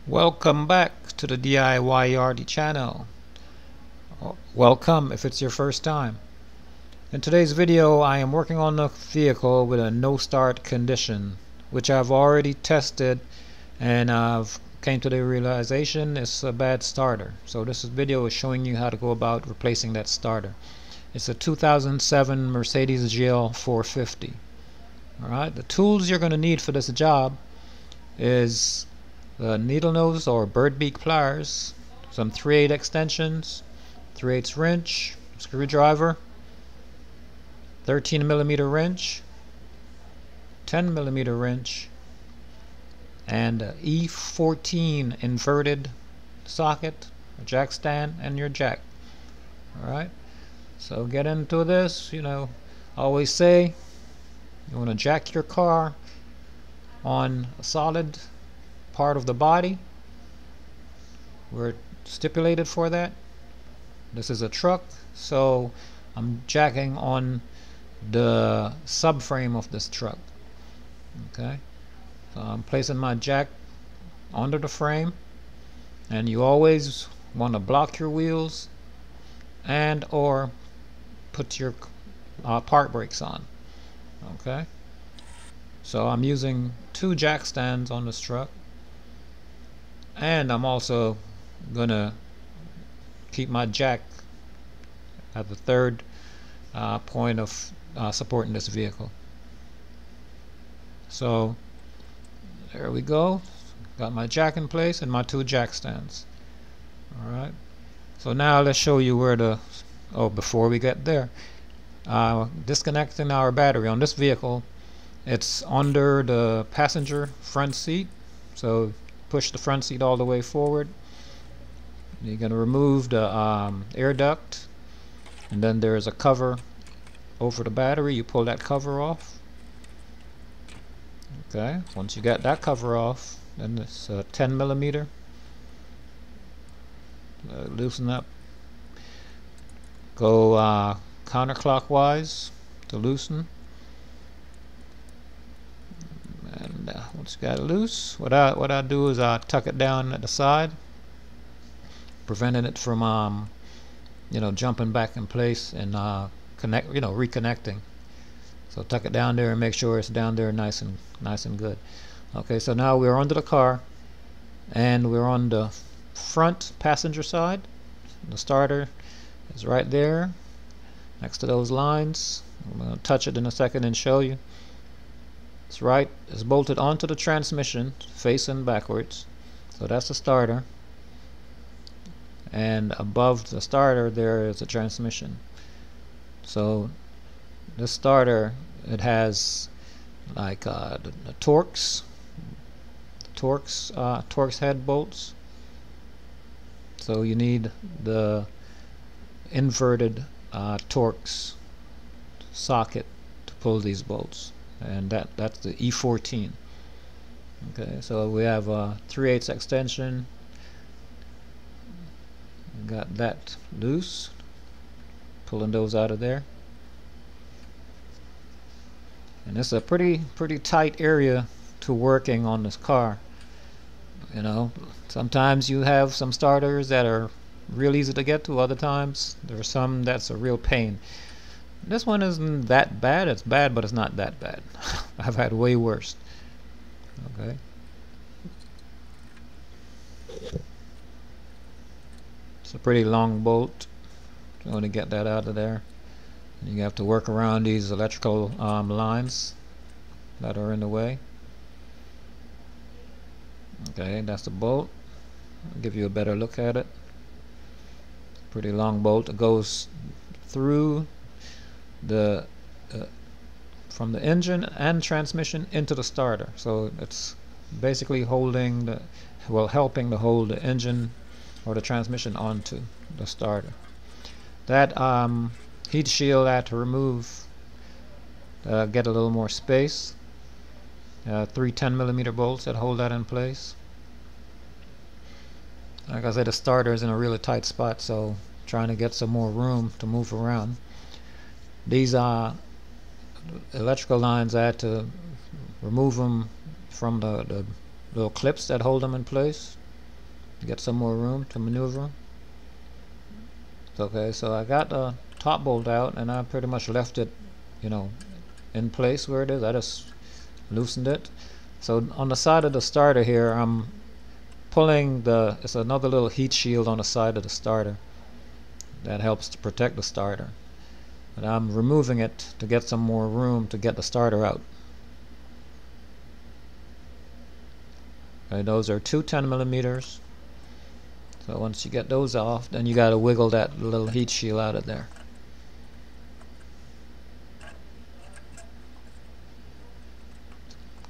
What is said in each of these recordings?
Welcome back to the DIY Yardy channel. Welcome if it's your first time. In today's video I am working on a vehicle with a no start condition, which I've already tested and I've came to the realization it's a bad starter. So this video is showing you how to go about replacing that starter. It's a 2007 Mercedes GL 450. Alright, the tools you're going to need for this job is the needle nose or bird beak pliers, some 3/8 extensions, 3/8 wrench, screwdriver, 13mm wrench, 10mm wrench, and a E14 inverted socket, a jack stand, and your jack. Alright, so get into this. Always say you want to jack your car on a solid part of the body. We're stipulated for that. This is a truck, so I'm jacking on the subframe of this truck. Okay, so I'm placing my jack under the frame, and you always want to block your wheels and or put your park brakes on. Okay, so I'm using 2 jack stands on this truck, and I'm also gonna keep my jack at the third point of supporting this vehicle. So there we go, got my jack in place and my 2 jack stands. Alright, so now let's show you where to before we get there, disconnecting our battery on this vehicle. It's under the passenger front seat, so push the front seat all the way forward. You're going to remove the air duct, and then there's a cover over the battery. You pull that cover off. Okay, once you got that cover off, then it's 10mm. Loosen up. Go counterclockwise to loosen. And once you got it loose, what I do is I tuck it down at the side, preventing it from jumping back in place and reconnecting. So tuck it down there and make sure it's down there nice and good. Okay, so now we're under the car and we're on the front passenger side. The starter is right there next to those lines. I'm going to touch it in a second and show you. It's bolted onto the transmission facing backwards, so that's the starter, and above the starter there is a transmission. So this starter, it has like the Torx head bolts, so you need the inverted Torx socket to pull these bolts, and that's the E14. Okay, so we have a 3/8 extension. Got that loose, pulling those out of there, and it's a pretty tight area to working on this car. Sometimes you have some starters that are real easy to get to, other times there are some that's a real pain. This one isn't that bad. It's bad, but it's not that bad. I've had way worse. Okay. It's a pretty long bolt. You want to get that out of there. You have to work around these electrical lines that are in the way. Okay, that's the bolt. I'll give you a better look at it. Pretty long bolt. It goes through the from the engine and transmission into the starter, so it's basically helping to hold the engine or the transmission onto the starter. That heat shield I had to remove, get a little more space. 3 10mm bolts that hold that in place. Like I said, the starter is in a really tight spot, so trying to get some more room to move around. These electrical lines, I had to remove them from the little clips that hold them in place. get some more room to maneuver. Okay, so I got the top bolt out, and I pretty much left it, in place where it is. I just loosened it. So on the side of the starter here, I'm pulling it's another little heat shield on the side of the starter that helps to protect the starter. And I'm removing it to get some more room to get the starter out. Okay, those are two 10 millimeters. So once you get those off, then you got to wiggle that little heat shield out of there.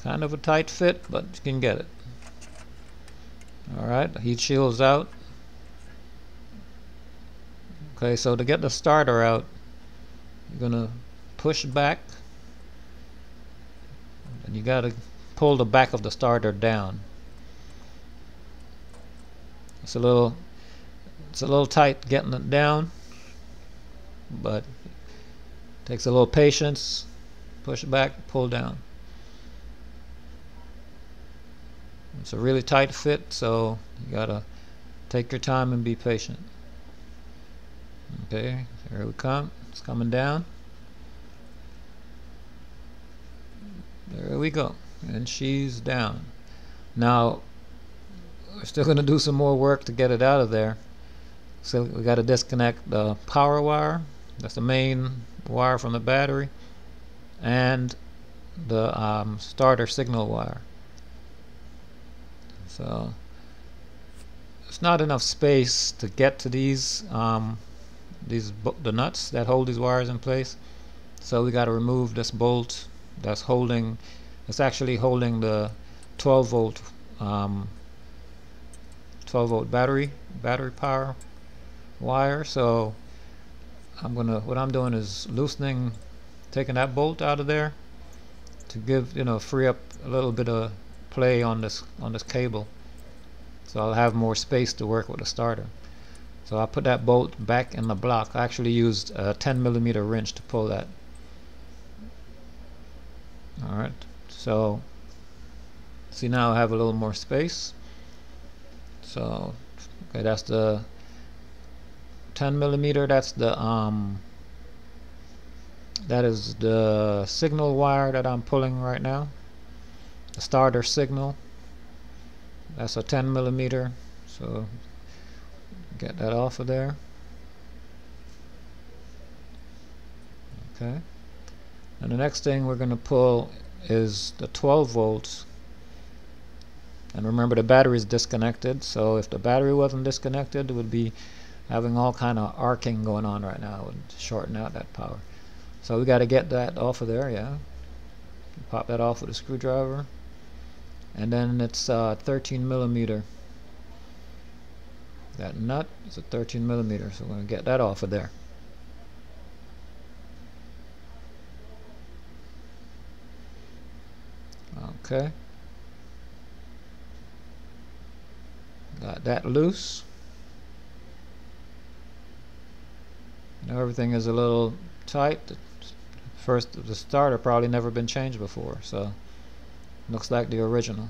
Kind of a tight fit, but you can get it. Alright, the heat shield's out. Okay, so to get the starter out, you're going to push back, and you got to pull the back of the starter down. It's a little tight getting it down, but it takes a little patience. Push back, pull down. It's a really tight fit, so you gotta take your time and be patient. Okay, here we come. It's coming down. There we go, and she's down. Now we're still going to do some more work to get it out of there. So we got to disconnect the power wire. That's the main wire from the battery, and the starter signal wire. So it's not enough space to get to the nuts that hold these wires in place. So we got to remove this bolt that's actually holding the 12 volt 12 volt battery power wire. So what I'm doing is taking that bolt out of there to free up a little bit of play on this cable, so I'll have more space to work with the starter. So I put that bolt back in the block. I actually used a 10 millimeter wrench to pull that. Alright, so see, now I have a little more space. So okay, that's the 10 millimeter. That is the signal wire that I'm pulling right now, the starter signal. That's a 10 millimeter, so get that off of there. Okay, and the next thing we're going to pull is the 12 volts. And remember, the battery is disconnected, so if the battery wasn't disconnected, it would be having all kind of arcing going on right now. It would shorten out that power. So we got to get that off of there. Yeah, pop that off with a screwdriver. And then it's 13 millimeter. That nut is a 13 millimeter, so we're going to get that off of there. Okay, got that loose. Now everything is a little tight. The starter probably never been changed before, so looks like the original.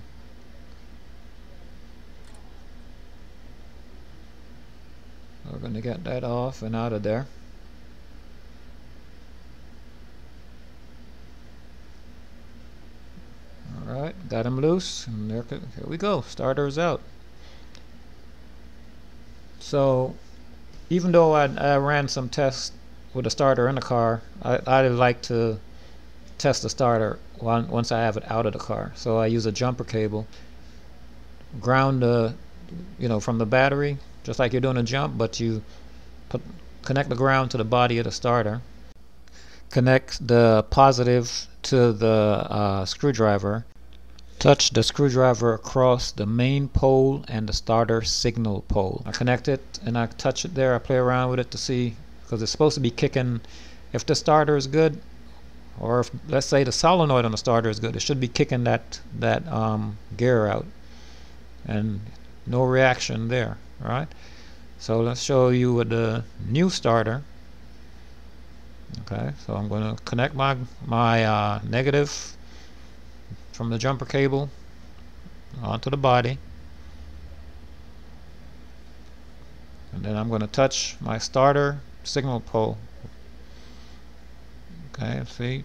We're going to get that off and out of there. Alright, got him loose, and here we go. Starter's out. So even though I ran some tests with the starter in the car, I like to test the starter once I have it out of the car. So I use a jumper cable, ground from the battery, just like you're doing a jump, but you connect the ground to the body of the starter, connect the positive to the screwdriver, touch the screwdriver across the main pole and the starter signal pole. I connect it and I touch it there. I play around with it to see, because it's supposed to be kicking. If the starter is good, or if, let's say, the solenoid on the starter is good, it should be kicking that gear out, and no reaction there. Alright, so let's show you with the new starter. Okay, so I'm going to connect my negative from the jumper cable onto the body. then I'm going to touch my starter signal pole. Okay, see, you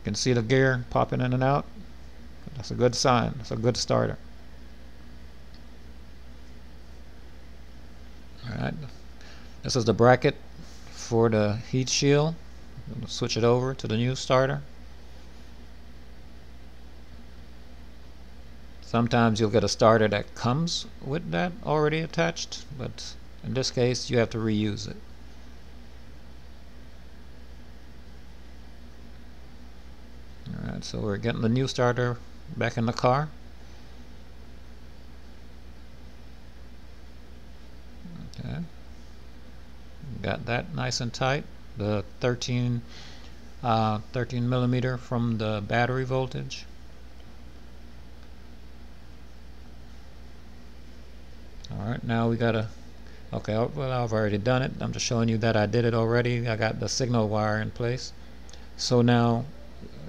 can see the gear popping in and out. That's a good sign. That's a good starter. Alright, this is the bracket for the heat shield. I'm going to switch it over to the new starter. Sometimes you'll get a starter that comes with that already attached, but in this case you have to reuse it. Alright, so we're getting the new starter back in the car. Okay, got that nice and tight. The 13 millimeter from the battery voltage. Alright, now we gotta, okay, well, I've already done it. I'm just showing you that I did it already. I got the signal wire in place. So now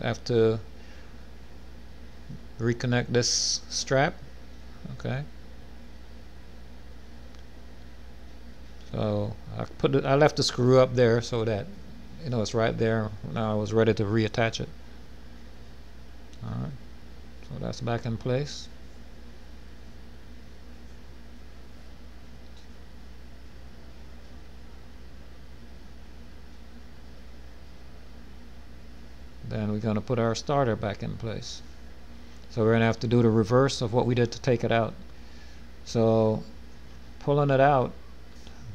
I have to reconnect this strap. Okay, so I left the screw up there so that it's right there. Now I was ready to reattach it. Alright, so that's back in place. Then we're going to put our starter back in place. So we're going to have to do the reverse of what we did to take it out. So pulling it out,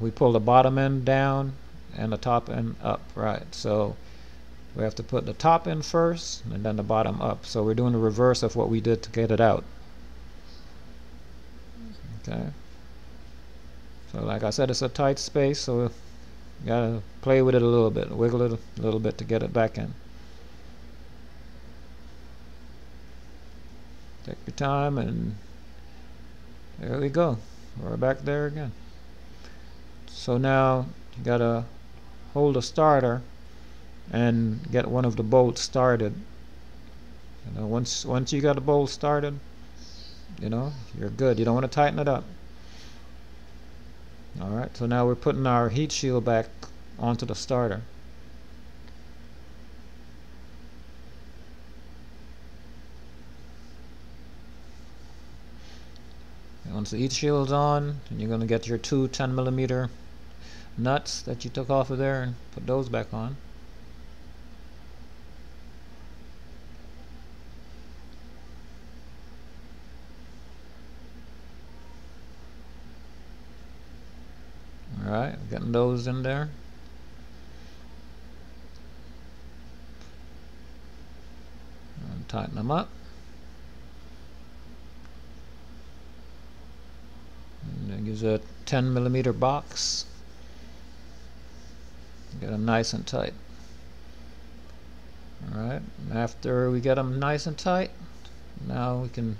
we pull the bottom end down and the top end up, right? So we have to put the top end first and then the bottom up. So we're doing the reverse of what we did to get it out. Okay. So like I said, it's a tight space, so you gotta play with it a little bit, wiggle it a little bit to get it back in. Take your time, and there we go. We're back there again. So now you gotta hold the starter and get one of the bolts started. Once you got the bolt started, you're good. You don't want to tighten it up. Alright, so now we're putting our heat shield back onto the starter. Once the heat shield's on, you're going to get your two 10 millimeter nuts that you took off of there and put those back on. Alright, getting those in there. And tighten them up. And use a 10 millimeter box. Get them nice and tight. Alright, after we get them nice and tight, now we can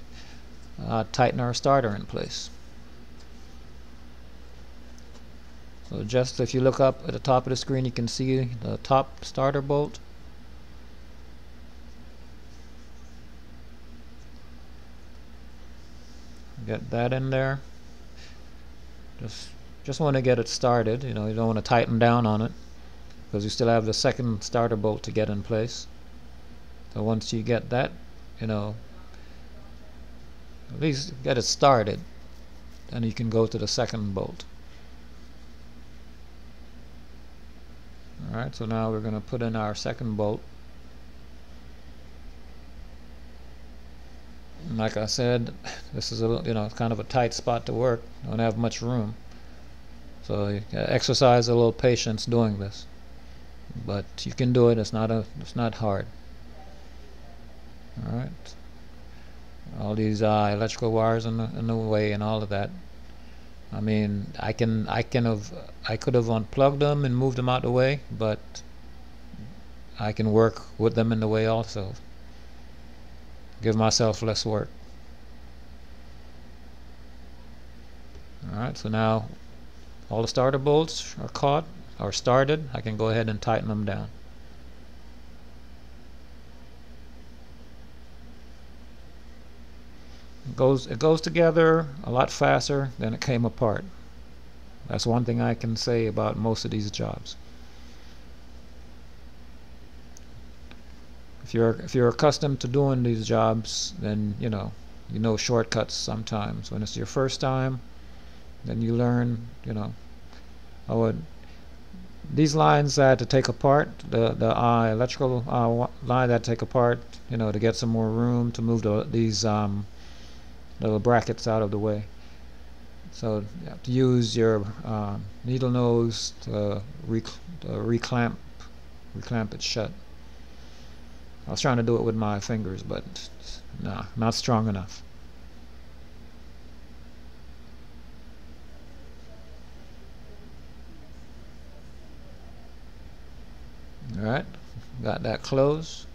tighten our starter in place. So just if you look up at the top of the screen, you can see the top starter bolt. Get that in there. Just want to get it started. You don't want to tighten down on it because you still have the second starter bolt to get in place. So once you get that, at least get it started, then you can go to the second bolt. Alright, so now we're going to put in our second bolt. And like I said, this is kind of a tight spot to work. Don't have much room. So you exercise a little patience doing this. But you can do it. It's not hard. Alright. All these electrical wires in the way and all of that. I mean, I could have unplugged them and moved them out of the way, but I can work with them in the way also. Give myself less work. Alright, so now all the starter bolts are caught or started. I can go ahead and tighten them down. It goes together a lot faster than it came apart. That's one thing I can say about most of these jobs. If you're accustomed to doing these jobs, then you know shortcuts sometimes. When it's your first time, then you learn, these lines I had to take apart, the electrical line I had to take apart, to get some more room to move these little brackets out of the way. So you have to use your needle nose to reclamp it shut. I was trying to do it with my fingers, but nah, not strong enough. Alright, got that closed.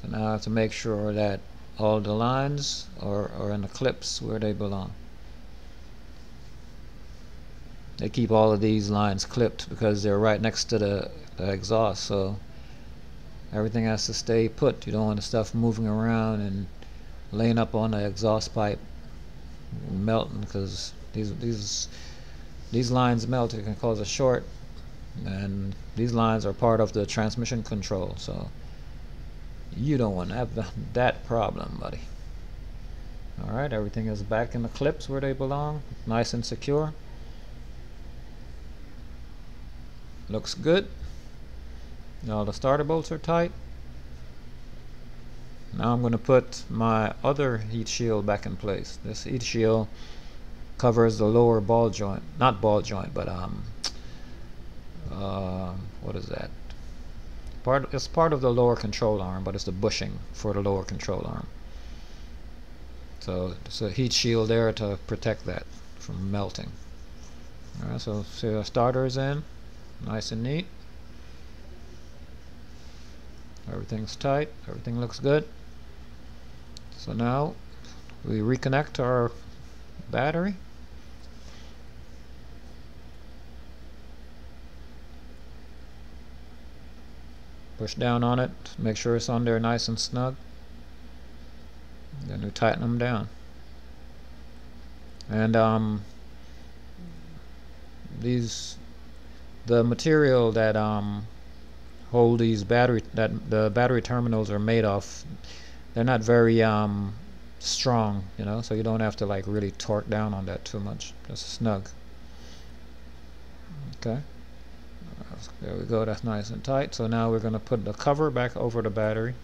So now I have to make sure that all the lines are in the clips where they belong. They keep all of these lines clipped because they're right next to the exhaust, so everything has to stay put. You don't want the stuff moving around and laying up on the exhaust pipe and melting, because these lines melt. It can cause a short, and these lines are part of the transmission control, so you don't want to have that problem, buddy. Alright, everything is back in the clips where they belong, nice and secure. Looks good. Now the starter bolts are tight. Now I'm going to put my other heat shield back in place. This heat shield covers the lower ball joint, not ball joint, but what is that? It's part of the lower control arm, but it's the bushing for the lower control arm. So it's a heat shield there to protect that from melting. Alright, so see our starter is in, nice and neat. Everything's tight, everything looks good. So now we reconnect our battery. Push down on it, make sure it's on there nice and snug. Then we tighten them down. And the material that hold these the battery terminals are made of, they're not very strong, so you don't have to like really torque down on that too much. Just snug. Okay, there we go. That's nice and tight. So now we're going to put the cover back over the battery,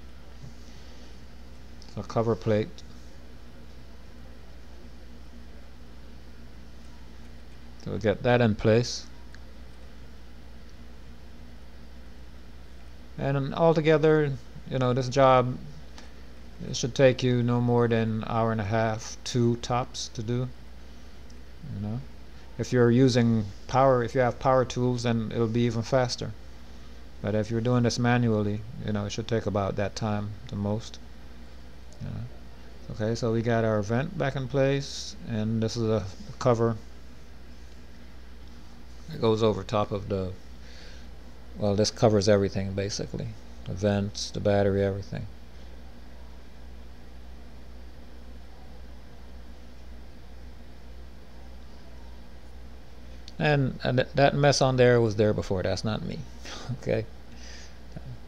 so cover plate. So we'll get that in place. And altogether, this job, it should take you no more than an hour and a half, 2 tops to do. If you're using if you have power tools, then it'll be even faster. But if you're doing this manually, it should take about that time the most. Okay, so we got our vent back in place, and this is a cover. It goes over top of this covers everything basically. The vents, the battery, everything. And that mess on there was there before. That's not me. Okay,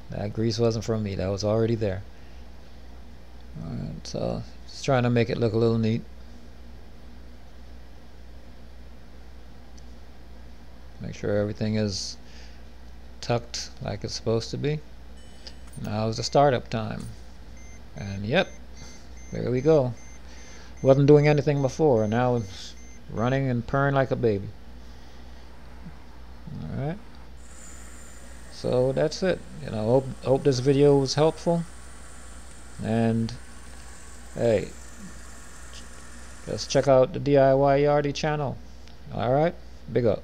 that grease wasn't from me. That was already there. Alright, so just trying to make it look a little neat. Make sure everything is tucked like it's supposed to be. Now is the startup time. And yep, there we go. Wasn't doing anything before. Now it's running and purring like a baby. Alright. So that's it. Hope this video was helpful. And hey, just check out the DIY Yardie channel. Alright, big up.